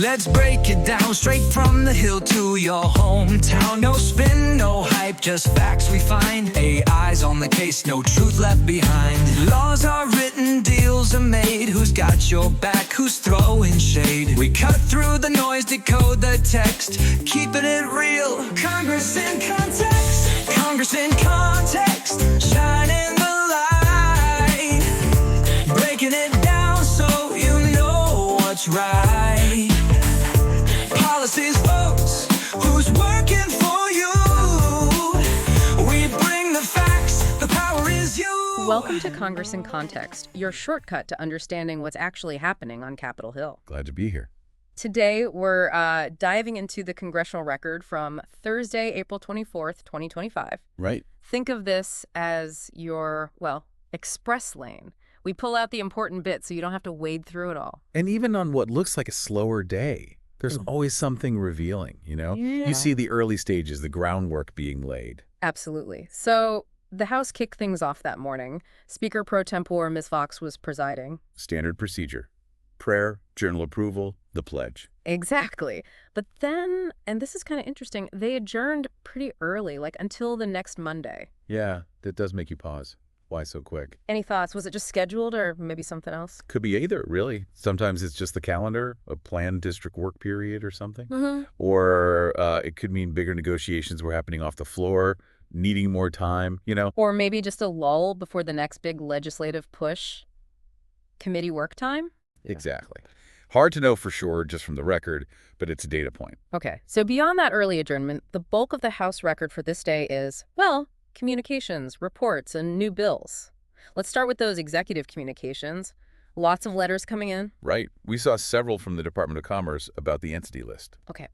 Let's break it down straight from the hill to your hometown. No spin, no hype, just facts we find. AI's on the case, no truth left behind. Laws are written, deals are made. Who's got your back, who's throwing shade? We cut through the noise, decode the text, keeping it real. Congress in context, Congress in context, shining the light, breaking it down so you know what's right. Policies, votes, who's working for you? We bring the facts, the power is you. Welcome to Congress in Context, your shortcut to understanding what's actually happening on Capitol Hill. Glad to be here. Today, we're diving into the Congressional Record from Thursday, April 24th, 2025. Right. Think of this as your, express lane. We pull out the important bits so you don't have to wade through it all. And even on what looks like a slower day, there's always something revealing, you know? Yeah. You see the early stages, the groundwork being laid. Absolutely. So the House kicked things off that morning. Speaker pro tempore Ms. Fox was presiding. Standard procedure. Prayer, journal approval, the pledge. Exactly. But then, and this is kind of interesting, they adjourned pretty early, like until the next Monday. Yeah, that does make you pause. Why so quick? Any thoughts? Was it just scheduled or maybe something else? Could be either, really. Sometimes it's just the calendar, a planned district work period or something. Mm-hmm. Or it could mean bigger negotiations were happening off the floor, needing more time, you know? Or maybe just a lull before the next big legislative push. Committee work time? Exactly. Hard to know for sure just from the record, but it's a data point. Okay, so beyond that early adjournment, the bulk of the House record for this day is, communications, reports, and new bills. Let's start with those executive communications. Lots of letters coming in. Right. We saw several from the Department of Commerce about the entity list. Okay,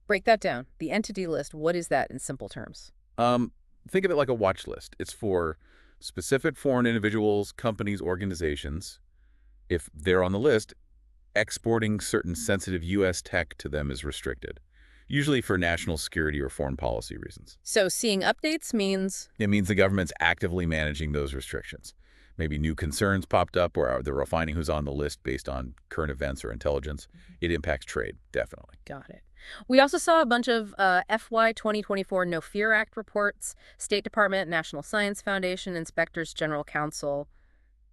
break that down. The entity list, what is that in simple terms? Think of it like a watch list. It's for specific foreign individuals, companies, organizations. If they're on the list, exporting certain sensitive U.S. tech to them is restricted, usually for national security or foreign policy reasons. So seeing updates means? It means the government's actively managing those restrictions. Maybe new concerns popped up or they're refining who's on the list based on current events or intelligence. It impacts trade, definitely. Got it. We also saw a bunch of FY 2024 No Fear Act reports, State Department, National Science Foundation, Inspectors General Council,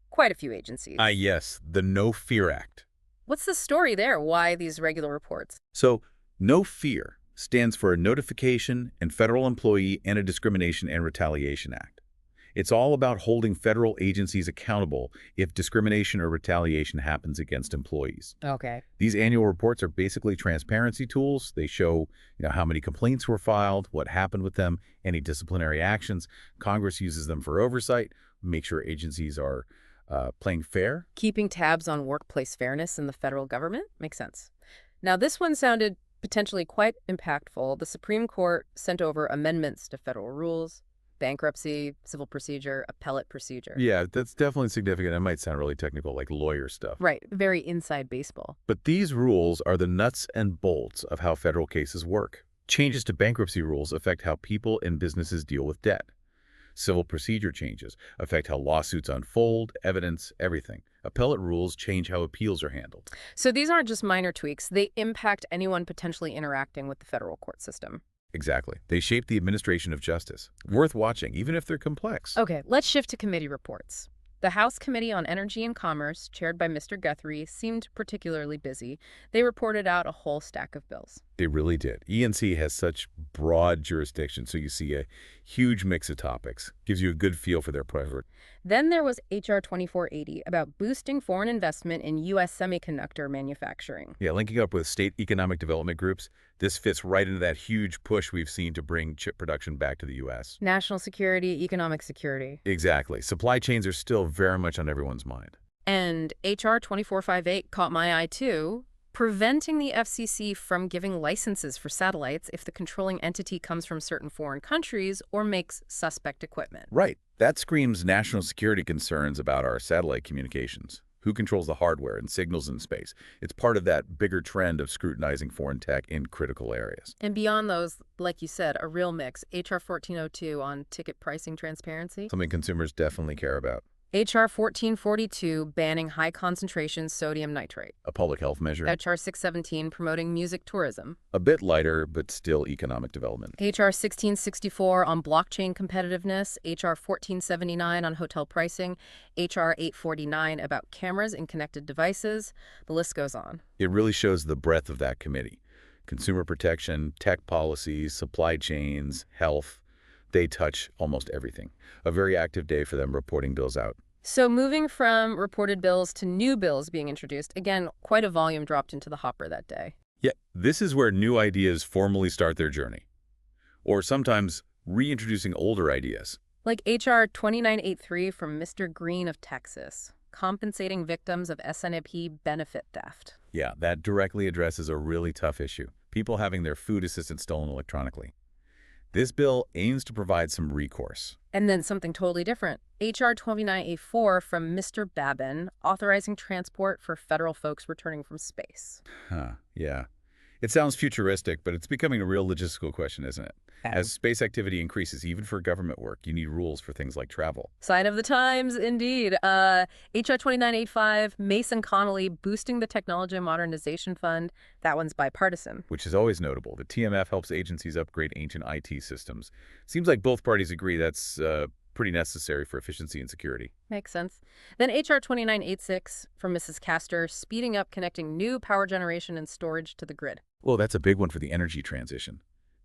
quite a few agencies. Yes, the No Fear Act. What's the story there? Why these regular reports? So, No Fear stands for a Notification and Federal Employee Anti-Discrimination and Retaliation Act. It's all about holding federal agencies accountable if discrimination or retaliation happens against employees. Okay. These annual reports are basically transparency tools. They show, how many complaints were filed, what happened with them, any disciplinary actions. Congress uses them for oversight, make sure agencies are playing fair. Keeping tabs on workplace fairness in the federal government? Makes sense. Now, this one sounded potentially quite impactful. The Supreme Court sent over amendments to federal rules, bankruptcy, civil procedure, appellate procedure. Yeah, that's definitely significant. It might sound really technical, like lawyer stuff. Right, very inside baseball. But these rules are the nuts and bolts of how federal cases work. Changes to bankruptcy rules affect how people and businesses deal with debt. Civil procedure changes affect how lawsuits unfold, evidence, everything. Appellate rules change how appeals are handled. So these aren't just minor tweaks. They impact anyone potentially interacting with the federal court system. Exactly. They shape the administration of justice. Worth watching, even if they're complex. Okay, let's shift to committee reports. The House Committee on Energy and Commerce, chaired by Mr. Guthrie, seemed particularly busy. They reported out a whole stack of bills. They really did. E&C has such broad jurisdiction, so you see a huge mix of topics. Gives you a good feel for their priority. Then there was H.R. 2480 about boosting foreign investment in U.S. semiconductor manufacturing. Yeah, linking up with state economic development groups, this fits right into that huge push we've seen to bring chip production back to the U.S. National security, economic security. Exactly. Supply chains are still very much on everyone's mind. And H.R. 2458 caught my eye, too, preventing the FCC from giving licenses for satellites if the controlling entity comes from certain foreign countries or makes suspect equipment. Right. That screams national security concerns about our satellite communications. Who controls the hardware and signals in space? It's part of that bigger trend of scrutinizing foreign tech in critical areas. And beyond those, like you said, a real mix. H.R. 1402 on ticket pricing transparency. Something consumers definitely care about. H.R. 1442 banning high-concentration sodium nitrate. A public health measure. H.R. 617 promoting music tourism. A bit lighter, but still economic development. H.R. 1664 on blockchain competitiveness. H.R. 1479 on hotel pricing. H.R. 849 about cameras in connected devices. The list goes on. It really shows the breadth of that committee. Consumer protection, tech policies, supply chains, health. They touch almost everything. A very active day for them reporting bills out. So moving from reported bills to new bills being introduced, again, quite a volume dropped into the hopper that day. Yeah, this is where new ideas formally start their journey. Or sometimes reintroducing older ideas. Like H.R. 2983 from Mr. Green of Texas, compensating victims of SNAP benefit theft. Yeah, that directly addresses a really tough issue. People having their food assistance stolen electronically. This bill aims to provide some recourse. And then something totally different. H.R. 2984 from Mr. Babin, authorizing transport for federal folks returning from space. Yeah. It sounds futuristic, but it's becoming a real logistical question, isn't it? As space activity increases, even for government work, you need rules for things like travel. Sign of the times, indeed. H.R. 2985, Mason Connolly boosting the Technology Modernization Fund. That one's bipartisan. Which is always notable. The TMF helps agencies upgrade ancient IT systems. Seems like both parties agree that's pretty necessary for efficiency and security. Makes sense. Then H.R. 2986 from Mrs. Castor, speeding up connecting new power generation and storage to the grid. Well, that's a big one for the energy transition.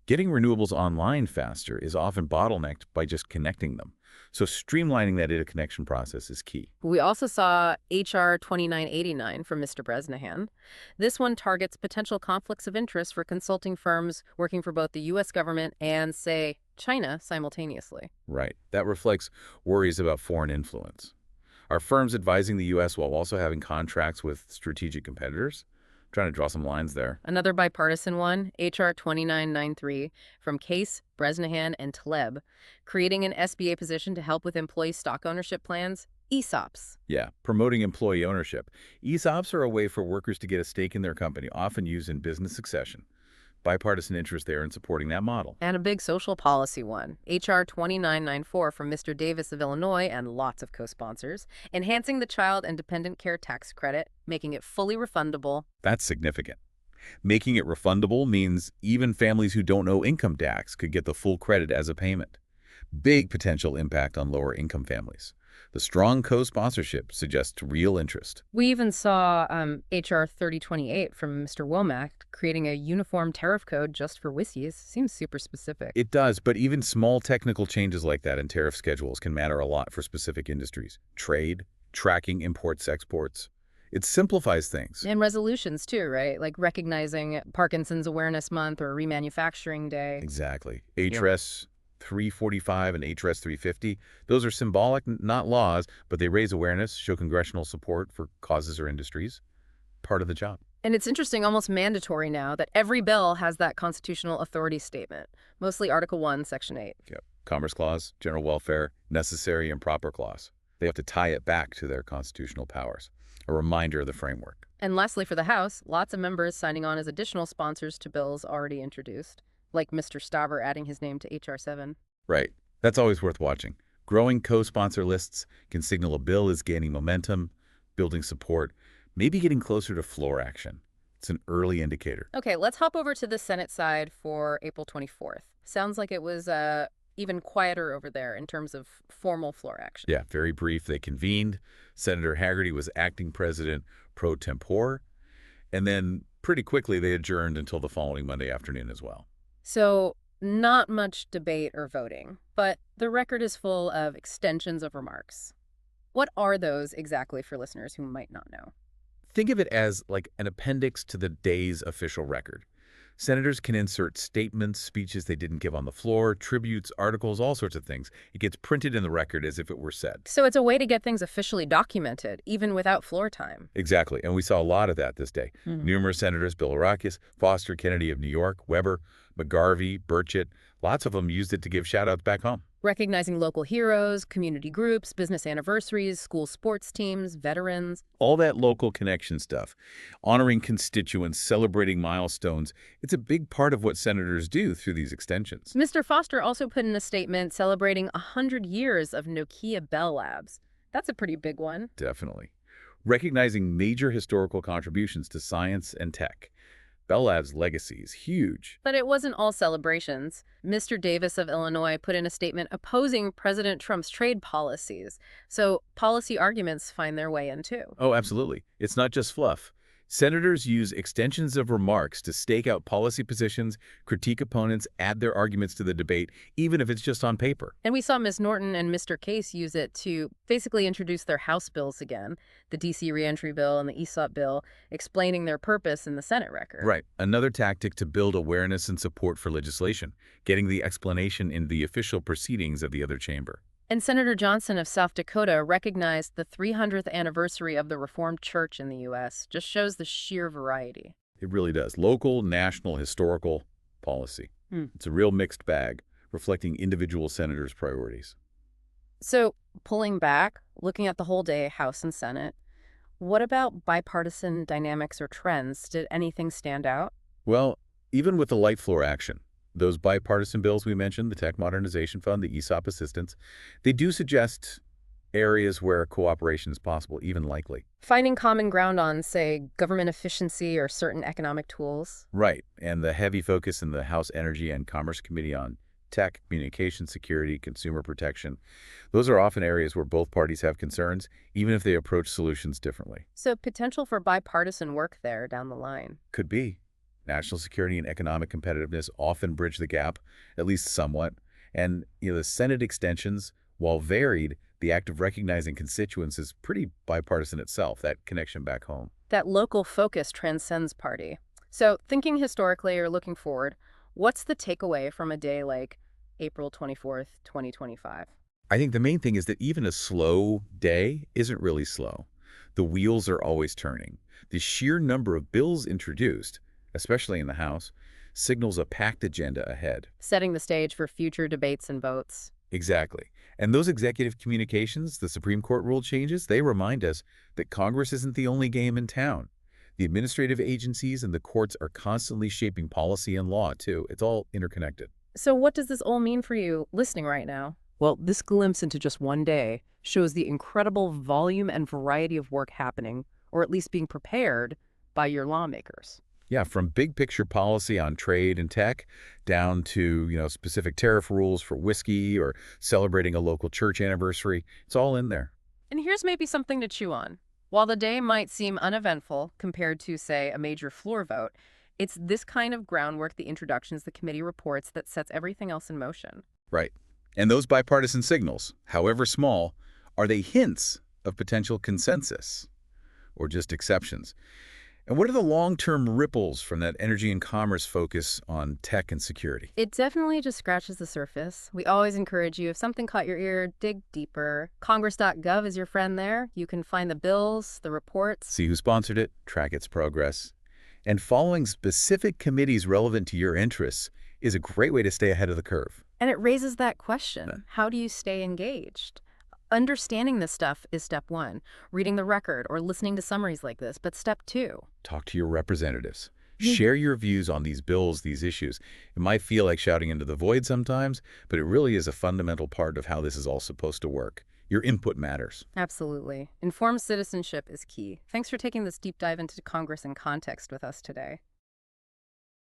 Getting renewables online faster is often bottlenecked by just connecting them. So streamlining that interconnection process is key. We also saw H.R. 2989 from Mr. Bresnahan. This one targets potential conflicts of interest for consulting firms working for both the U.S. government and, say, China simultaneously. Right. That reflects worries about foreign influence. Are firms advising the U.S. while also having contracts with strategic competitors? Trying to draw some lines there. Another bipartisan one, H.R. 2993, from Case, Bresnahan, and Taleb, creating an SBA position to help with employee stock ownership plans, ESOPs. Yeah, promoting employee ownership. ESOPs are a way for workers to get a stake in their company, often used in business succession. Bipartisan interest there in supporting that model. And a big social policy one, H.R. 2994 from Mr. Davis of Illinois and lots of co-sponsors, enhancing the child and dependent care tax credit, making it fully refundable. That's significant. Making it refundable means even families who don't owe income tax could get the full credit as a payment. Big potential impact on lower income families. The strong co-sponsorship suggests real interest. We even saw H.R. 3028 from Mr. Womack creating a uniform tariff code just for whiskeys. Seems super specific. It does, but even small technical changes like that in tariff schedules can matter a lot for specific industries. Trade, tracking imports, exports. It simplifies things. And resolutions too, right? Like recognizing Parkinson's Awareness Month or Remanufacturing Day. Exactly. HRS 345 and HRS 350, those are symbolic, not laws, but they raise awareness, show congressional support for causes or industries. Part of the job. And it's interesting, almost mandatory now, that every bill has that constitutional authority statement, mostly Article 1, Section 8. Yep. Commerce Clause, General Welfare, Necessary and Proper Clause. They have to tie it back to their constitutional powers. A reminder of the framework. And lastly, for the House, lots of members signing on as additional sponsors to bills already introduced, like Mr. Staver adding his name to H.R. 7. Right. That's always worth watching. Growing co-sponsor lists can signal a bill is gaining momentum, building support, maybe getting closer to floor action. It's an early indicator. Okay, let's hop over to the Senate side for April 24th. Sounds like it was even quieter over there in terms of formal floor action. Yeah, very brief. They convened. Senator Hagerty was acting president pro tempore. And then pretty quickly they adjourned until the following Monday afternoon as well. So not much debate or voting, but the record is full of extensions of remarks. What are those exactly for listeners who might not know? Think of it as like an appendix to the day's official record. Senators can insert statements, speeches they didn't give on the floor, tributes, articles, all sorts of things. It gets printed in the record as if it were said. So it's a way to get things officially documented, even without floor time. Exactly, and we saw a lot of that this day. Numerous senators, Bill Orakis, Foster Kennedy of New York, Weber, McGarvey, Burchett, lots of them used it to give shout-outs back home. Recognizing local heroes, community groups, business anniversaries, school sports teams, veterans. All that local connection stuff. Honoring constituents, celebrating milestones. It's a big part of what senators do through these extensions. Mr. Foster also put in a statement celebrating 100 years of Nokia Bell Labs. That's a pretty big one. Definitely. Recognizing major historical contributions to science and tech. Bell Labs' legacy is huge. But it wasn't all celebrations. Mr. Davis of Illinois put in a statement opposing President Trump's trade policies. So policy arguments find their way in too. Oh, absolutely. It's not just fluff. Senators use extensions of remarks to stake out policy positions, critique opponents, add their arguments to the debate, even if it's just on paper. And we saw Ms. Norton and Mr. Case use it to basically introduce their House bills again, the D.C. Reentry Bill and the ESOP bill, explaining their purpose in the Senate record. Right. Another tactic to build awareness and support for legislation, getting the explanation in the official proceedings of the other chamber. And Senator Johnson of South Dakota recognized the 300th anniversary of the Reformed Church in the U.S. Just shows the sheer variety. It really does. Local, national, historical policy. It's a real mixed bag, reflecting individual senators' priorities. So, pulling back, looking at the whole day, House and Senate, what about bipartisan dynamics or trends? Did anything stand out? Well, even with the light floor action, those bipartisan bills we mentioned, the Tech Modernization Fund, the ESOP assistance, they do suggest areas where cooperation is possible, even likely. Finding common ground on, say, government efficiency or certain economic tools? Right, and the heavy focus in the House Energy and Commerce Committee on tech, communication security, consumer protection. Those are often areas where both parties have concerns, even if they approach solutions differently. So potential for bipartisan work there down the line. Could be. National security and economic competitiveness often bridge the gap, at least somewhat. And the Senate extensions, while varied, the act of recognizing constituents is pretty bipartisan itself, that connection back home. That local focus transcends party. So thinking historically or looking forward, what's the takeaway from a day like April 24th, 2025? I think the main thing is that even a slow day isn't really slow. The wheels are always turning. The sheer number of bills introduced, especially in the House, signals a packed agenda ahead. Setting the stage for future debates and votes. Exactly. And those executive communications, the Supreme Court rule changes, they remind us that Congress isn't the only game in town. The administrative agencies and the courts are constantly shaping policy and law, too. It's all interconnected. So what does this all mean for you listening right now? Well, this glimpse into just one day shows the incredible volume and variety of work happening, or at least being prepared, by your lawmakers. Yeah, from big picture policy on trade and tech down to, specific tariff rules for whiskey or celebrating a local church anniversary. It's all in there. And here's maybe something to chew on. While the day might seem uneventful compared to, say, a major floor vote, it's this kind of groundwork, the introductions, the committee reports, that sets everything else in motion. Right. And those bipartisan signals, however small, are they hints of potential consensus or just exceptions? And what are the long-term ripples from that energy and commerce focus on tech and security? It definitely just scratches the surface. We always encourage you, if something caught your ear, dig deeper. Congress.gov is your friend there. You can find the bills, the reports. See who sponsored it, track its progress. And following specific committees relevant to your interests is a great way to stay ahead of the curve. And it raises that question. How do you stay engaged? Understanding this stuff is step one, reading the record or listening to summaries like this. But step two, talk to your representatives. Share your views on these bills, these issues. It might feel like shouting into the void sometimes, but it really is a fundamental part of how this is all supposed to work. Your input matters. Absolutely. Informed citizenship is key. Thanks for taking this deep dive into Congress and context with us today.